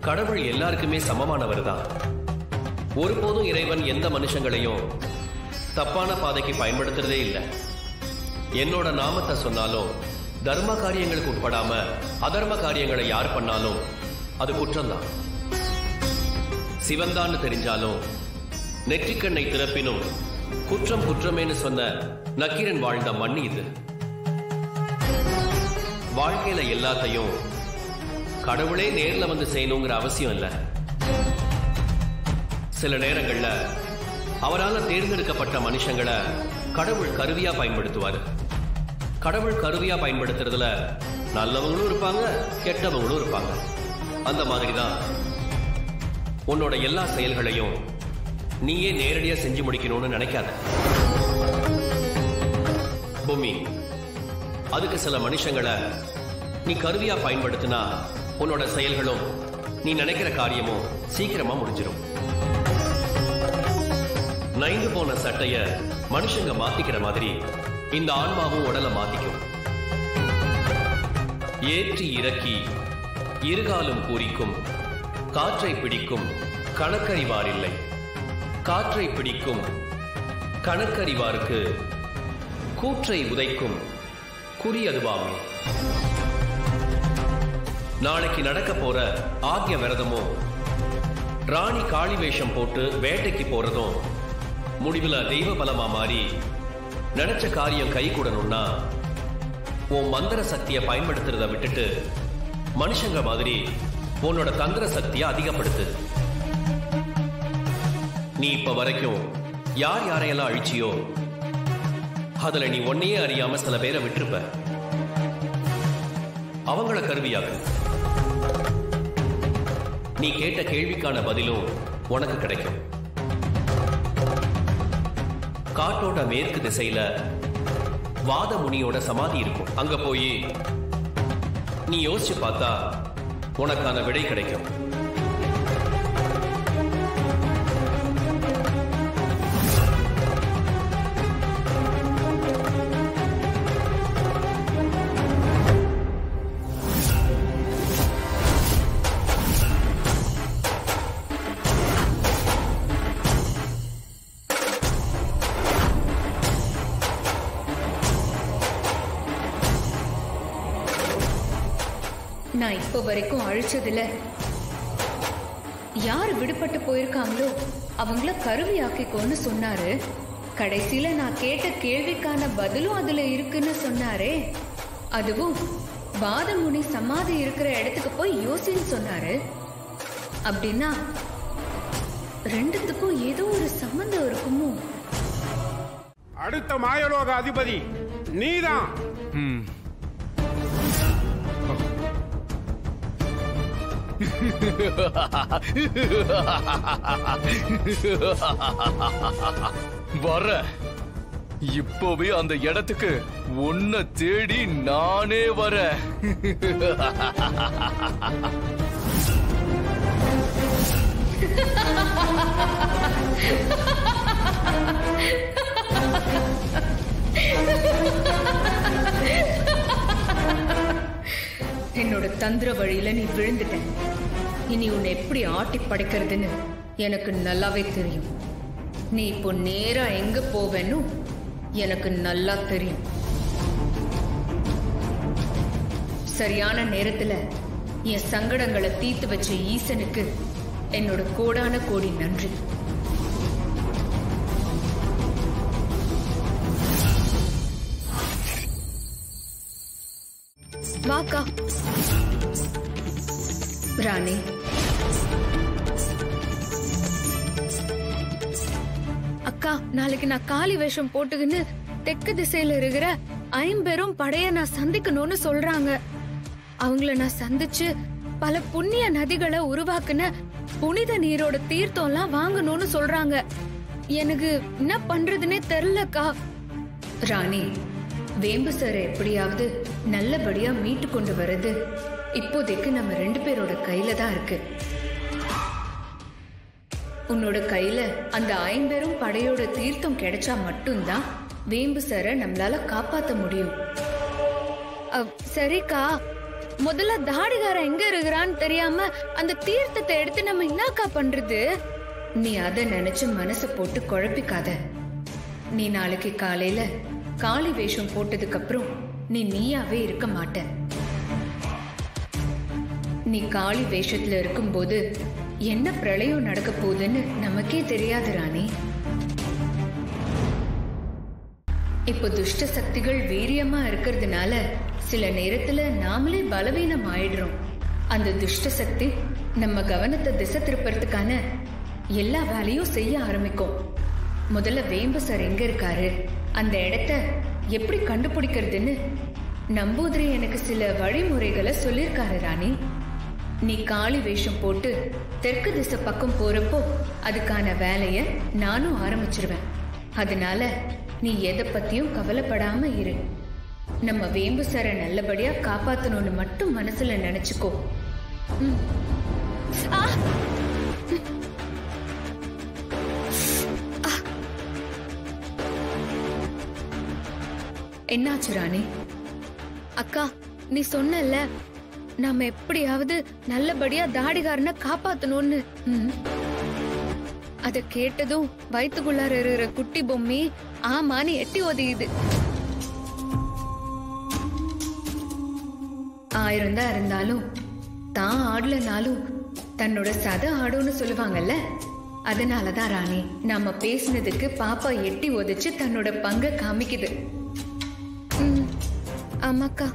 கடவுள் எல்லாருக்குமே சமமானவர் தான். ஒருபோதும் இறைவன் எந்த மனுஷங்களையும் தப்பான பாதைக்கு பயன்படுத்துறதே இல்லை. என்னோட நாமத்தை சொன்னாலும் தர்ம காரியங்களுக்கு உட்படாம அதர்ம காரியங்களை யார் பண்ணாலும் அது குற்றம்தான். சிவந்தான்னு தெரிஞ்சாலும் நெற்றிக்கண்ணை திறப்பினும் குற்றம் குற்றமேன்னு சொன்ன நக்கீரன் வாழ்ந்த மண் இது. வாழ்க்கையில எல்லாத்தையும் கடவுளே நேர்ல வந்து செய்யணுங்கிற அவசியம் இல்லை. சில நேரங்கள்ல அவரால் தேர்ந்தெடுக்கப்பட்ட மனுஷங்களை கடவுள் கருவியா பயன்படுத்துவார். கடவுள் கருவியா பயன்படுத்துறதுல நல்லவங்களும் இருப்பாங்க, கெட்டவங்களும் இருப்பாங்க. அந்த மாதிரிதான் உன்னோட எல்லா செயல்களையும் நீயே நேரடியா செஞ்சு முடிக்கணும்னு நினைக்காத பூமி. அதுக்கு சில மனுஷங்களை நீ கருவியா பயன்படுத்தினா உன்னோட செயல்களும் நீ நினைக்கிற காரியமும் சீக்கிரமா முடிஞ்சிடும். நைந்து போன சட்டைய மனுஷங்க மாத்திக்கிற மாதிரி இந்த ஆன்மாவும் உடலை மாத்திக்கும். ஏற்றி இறக்கி இருகாலும் பூரிக்கும் காற்றை பிடிக்கும் கணக்கறிவார் இல்லை. காற்றை பிடிக்கும் கணக்கறிவாருக்கு கூற்றை உதைக்கும் குறி அதுவாமே. நாளைக்கு நடக்க போற ஆகிய விரதமும் ராணி காளி வேஷம் போட்டு வேட்டைக்கு போறதும் முடிவுல தெய்வ பலமா மாறி நினைச்ச காரியம் கை கூடணும்னா உன் மந்திர சக்தியை பயன்படுத்துறத விட்டுட்டு மனுஷங்க மாதிரி உன்னோட தந்திர சக்தியை அதிகப்படுத்து. நீ இப்ப வரைக்கும் யார் யாரையெல்லாம் அழிச்சியோ அதுல நீ ஒன்னையே அறியாம சில பேரை விட்டுருப்ப. அவங்கள கருவியாக்கு. நீ கேட்ட கேள்விக்கான பதிலும் உனக்கு கிடைக்கும். காட்டோட மேற்கு திசையில வாதமுனியோட சமாதி இருக்கும். அங்க போய் நீ யோசிச்சு பார்த்தா உனக்கான விடை கிடைக்கும். நான் இப்ப வரைக்கும் அழிச்சதுல யார் விடுபட்டு போயிருக்காங்களோ அவங்கள கருவியாக்கிக்கோன்னு சொன்னாரு. கடைசியில நான் கேட்ட கேள்விக்கான பதிலும் அதுல இருக்குன்னு சொன்னாரே. அதுவும் வாதமுனி சமாதி இருக்கிற இடத்துக்கு போய் யோசின்னு சொன்னாரு. அப்படின்னா ரெண்டுத்துக்கும் ஏதோ ஒரு சம்பந்தம் இருக்குமோ? அடுத்த மாயலோக அதிபதி நீதான். வர இப்போவே அந்த இடத்துக்கு உன்னை தேடி நானே வர. என்னோட தந்திர வழியில நீ விழுந்துட்ட. இனி உன்னை எப்படி ஆட்டி படைக்கிறதுன்னு எனக்கு நல்லாவே தெரியும். நீ இப்போ நேரா எங்க போவேன்னு எனக்கு நல்லா தெரியும். சரியான நேரத்துல என் சங்கடங்களை தீர்த்து வச்ச ஈசனுக்கு என்னோட கோடான கோடி நன்றி. வாக்கா ராணி. அக்கா, நாளைக்கு நான் காளி வேஷம் போட்டுக்கின்னு தெற்கு திசையில இருக்கிற ஐம்பெரும் படைய நான் சந்திக்கணும்னு சொல்றாங்க. அவங்கள நான் சந்திச்சு பல புண்ணிய நதிகளை உருவாக்குன புனித நீரோட தீர்த்தம் எல்லாம் வாங்கணும்னு சொல்றாங்க. எனக்கு என்ன பண்றதுன்னே தெரியலக்கா. ராணி, வேம்பு சார் எப்படியாவது நல்லபடியா மீட்டு கொண்டு வர்றது இப்போதைக்கு நம்ம 2 பேரோட கையில தான் இருக்கு. உன்னோட கையில அந்த 5 பேரும் படையோட தீர்த்தம் கிடைச்சா மட்டும்தான் வேம்பு சார நம்மளால காப்பாத்த முடியும். சரிக்கா, முதல்ல தாடிகாரன் எங்க இருக்கிறான்னு தெரியாம அந்த தீர்த்தத்தை எடுத்து நம்ம என்னக்கா பண்றது? நீ அத நினைச்சு மனச போட்டு குழப்பிக்காத. நீ நாளைக்கு காலையில காளி வேஷம் போட்டதுக்கு அப்புறம் நீ நீயாவே இருக்க மாட்ட. நீ காளி வேஷத்துல இருக்கும்போது என்ன பிரளயம் நடக்க போகுதுன்னு நமக்கே தெரியாது ராணி. இப்போ துஷ்ட சக்திகள் வீரியமா இருக்கிறதுனால சில நேரத்துல நாமளே பலவீனம் ஆயிடுறோம். அந்த துஷ்ட சக்தி நம்ம கவனத்தை திசை திருப்பறதுக்கான எல்லா வேலையும் செய்ய ஆரம்பிக்கும். முதல்ல வேம்பு சார் எங்க இருக்காரு, அந்த இடத்த எப்படி கண்டுபிடிக்கிறதுன்னு நம்பூதிரி எனக்கு சில வழிமுறைகளை சொல்லிருக்காரு ராணி. நீ காளி வேஷம் போட்டு தெற்கு திசை பக்கம் போறப்போ அதுக்கான வேலைய நானும் ஆரம்பிச்சிருவேன். அதனால நீ எதை பத்தியும் கவலைப்படாம இரு. நம்ம வேம்பு சார நல்லபடியா காப்பாத்தணும்னு மட்டும் மனசுல நினைச்சுக்கோ. என்னாச்சு ராணி? அக்கா, நீ சொன்னல நாம எப்படியாவது நல்லபடியா தாடிகாரனை காப்பாத்தணும்னு. அத கேட்டதும் வயிற்றுக்குள்ளார இருக்கிற குட்டி பொம்மி ஆமான்னு எட்டி ஒதியுது. 1000 தான் இருந்தாலும் தான் ஆடலனாலும் தன்னோட சத ஆடுன்னு சொல்லுவாங்கல்ல, அதனாலதான் ராணி நாம பேசினதுக்கு பாப்பா எட்டி ஒதிச்சு தன்னோட பங்க காமிக்குது. ஆமாக்கா.